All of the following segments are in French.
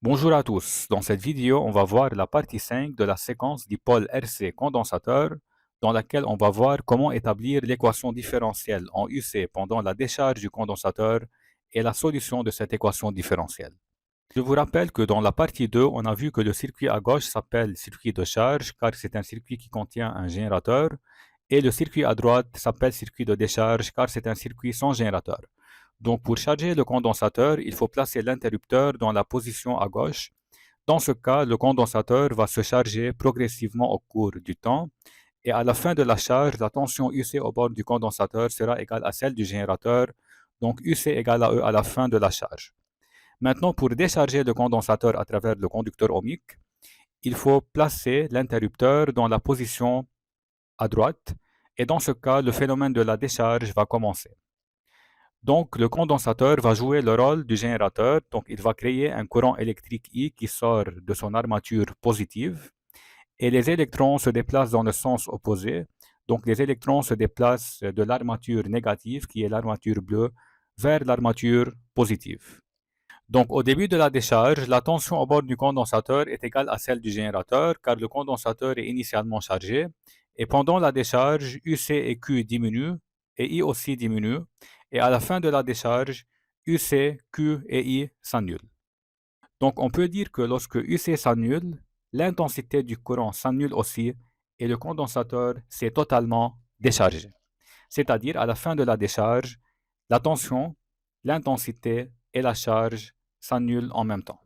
Bonjour à tous. Dans cette vidéo, on va voir la partie 5 de la séquence dipôle RC condensateur dans laquelle on va voir comment établir l'équation différentielle en UC pendant la décharge du condensateur et la solution de cette équation différentielle. Je vous rappelle que dans la partie 2, on a vu que le circuit à gauche s'appelle circuit de charge car c'est un circuit qui contient un générateur et le circuit à droite s'appelle circuit de décharge car c'est un circuit sans générateur. Donc pour charger le condensateur, il faut placer l'interrupteur dans la position à gauche. Dans ce cas, le condensateur va se charger progressivement au cours du temps et à la fin de la charge, la tension UC au bord du condensateur sera égale à celle du générateur, donc UC égale à E à la fin de la charge. Maintenant, pour décharger le condensateur à travers le conducteur ohmique, il faut placer l'interrupteur dans la position à droite et dans ce cas, le phénomène de la décharge va commencer. Donc, le condensateur va jouer le rôle du générateur. Donc, il va créer un courant électrique I qui sort de son armature positive et les électrons se déplacent dans le sens opposé. Donc, les électrons se déplacent de l'armature négative, qui est l'armature bleue, vers l'armature positive. Donc, au début de la décharge, la tension au bord du condensateur est égale à celle du générateur, car le condensateur est initialement chargé. Et pendant la décharge, UC et Q diminuent, et I aussi diminue. Et à la fin de la décharge, UC, Q et I s'annulent. Donc, on peut dire que lorsque UC s'annule, l'intensité du courant s'annule aussi, et le condensateur s'est totalement déchargé. C'est-à-dire, à la fin de la décharge, la tension, l'intensité et la charge s'annulent en même temps.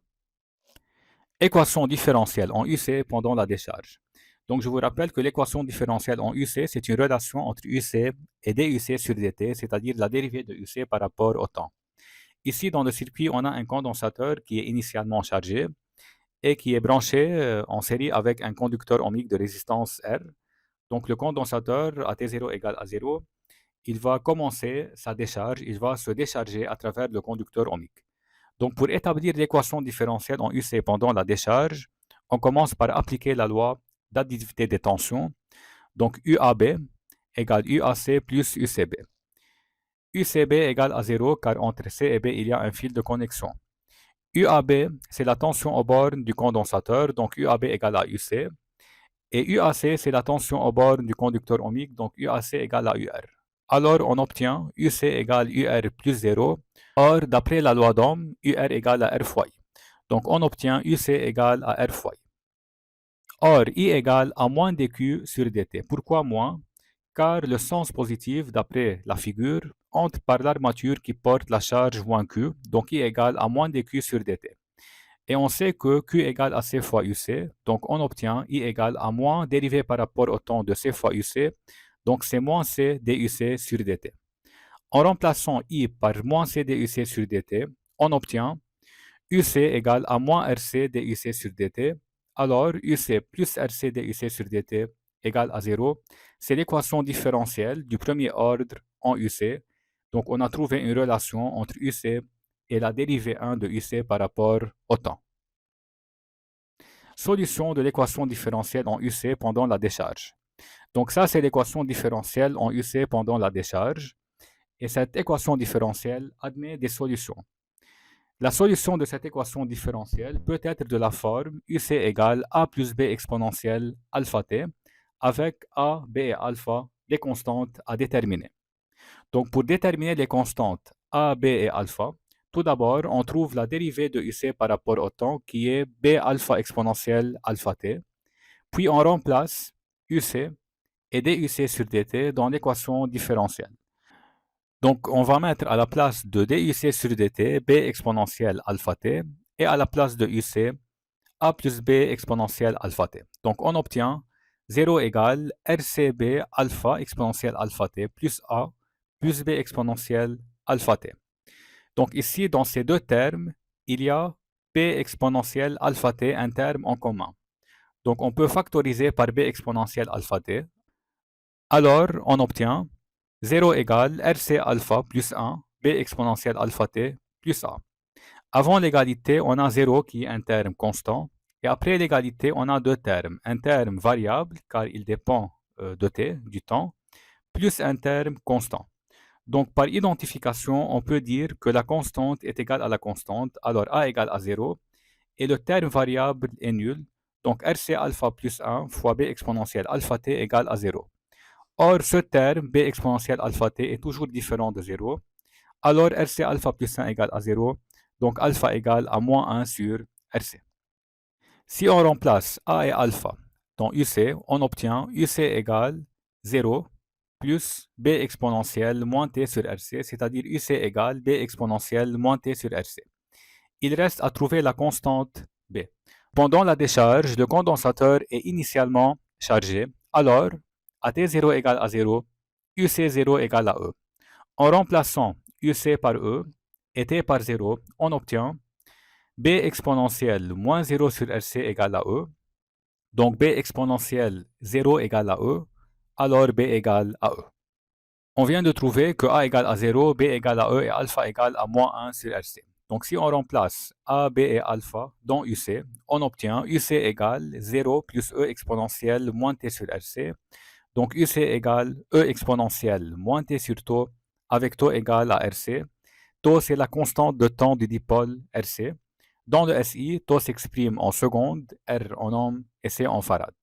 Équation différentielle en UC pendant la décharge. Donc, je vous rappelle que l'équation différentielle en UC, c'est une relation entre UC et DUC sur dt, c'est-à-dire la dérivée de UC par rapport au temps. Ici, dans le circuit, on a un condensateur qui est initialement chargé et qui est branché en série avec un conducteur ohmique de résistance R. Donc, le condensateur à T0 égale à 0, il va commencer sa décharge, il va se décharger à travers le conducteur ohmique. Donc, pour établir l'équation différentielle en UC pendant la décharge, on commence par appliquer la loi d'additivité des tensions. Donc, UAB égale UAC plus UCB. UCB égale à 0 car entre C et B, il y a un fil de connexion. UAB, c'est la tension aux bornes du condensateur, donc UAB égale à UC. Et UAC, c'est la tension aux bornes du conducteur ohmique, donc UAC égale à UR. Alors, on obtient UC égale UR plus 0. Or, d'après la loi d'Ohm, UR égale à R fois I. Donc, on obtient UC égale à R fois I. Or, I égale à moins dQ sur dt. Pourquoi moins? Car le sens positif, d'après la figure, entre par l'armature qui porte la charge moins Q, donc I égale à moins dQ sur dt. Et on sait que Q égale à C fois UC, donc on obtient I égale à moins dérivé par rapport au temps de C fois UC, donc c'est moins C DUC sur dt. En remplaçant I par moins C DUC sur dt, on obtient UC égale à moins RC DUC sur dt. Alors, UC plus RC DUC sur dt égale à 0. C'est l'équation différentielle du premier ordre en UC. Donc, on a trouvé une relation entre UC et la dérivée 1 de UC par rapport au temps. Solution de l'équation différentielle en UC pendant la décharge. Donc ça, c'est l'équation différentielle en UC pendant la décharge. Et cette équation différentielle admet des solutions. La solution de cette équation différentielle peut être de la forme UC égale A plus B exponentielle alpha t, avec A, B et alpha des constantes à déterminer. Donc pour déterminer les constantes A, B et alpha, tout d'abord, on trouve la dérivée de UC par rapport au temps qui est B alpha exponentielle alpha t. Puis on remplace UC et DUC sur dt dans l'équation différentielle. Donc on va mettre à la place de DUC sur dt B exponentielle alpha t et à la place de UC A plus B exponentielle alpha t. Donc on obtient 0 égale RCB alpha exponentielle alpha t plus A plus B exponentielle alpha t. Donc ici, dans ces deux termes, il y a B exponentielle alpha t, un terme en commun. Donc on peut factoriser par B exponentielle alpha t. Alors on obtient 0 égale RC alpha plus 1, B exponentielle alpha t plus A. Avant l'égalité, on a 0 qui est un terme constant. Et après l'égalité, on a deux termes. Un terme variable, car il dépend de t, du temps, plus un terme constant. Donc, par identification, on peut dire que la constante est égale à la constante. Alors, A égale à 0. et le terme variable est nul. Donc RC alpha plus 1 fois B exponentielle alpha t égale à 0. Or, ce terme B exponentielle alpha t est toujours différent de 0. Alors RC alpha plus 1 égale à 0. Donc alpha égale à moins 1 sur RC. Si on remplace A et alpha dans UC, on obtient UC égale 0 plus B exponentielle moins T sur RC, c'est-à-dire UC égale B exponentielle moins T sur RC. Il reste à trouver la constante B. Pendant la décharge, le condensateur est initialement chargé. Alors, AT0 égale à 0, UC0 égale à E. En remplaçant UC par E et T par 0, on obtient B exponentielle moins 0 sur RC égale à E. Donc B exponentielle 0 égale à E. Alors B égale à E. On vient de trouver que A égale à 0, B égale à E et alpha égale à moins 1 sur RC. Donc si on remplace A, B et alpha dans UC, on obtient UC égale 0 plus E exponentielle moins T sur RC. Donc UC égale E exponentielle moins T sur tau avec tau égale à RC. Tau, c'est la constante de temps du dipôle RC. Dans le SI, tau s'exprime en secondes, R en ohm et C en farad.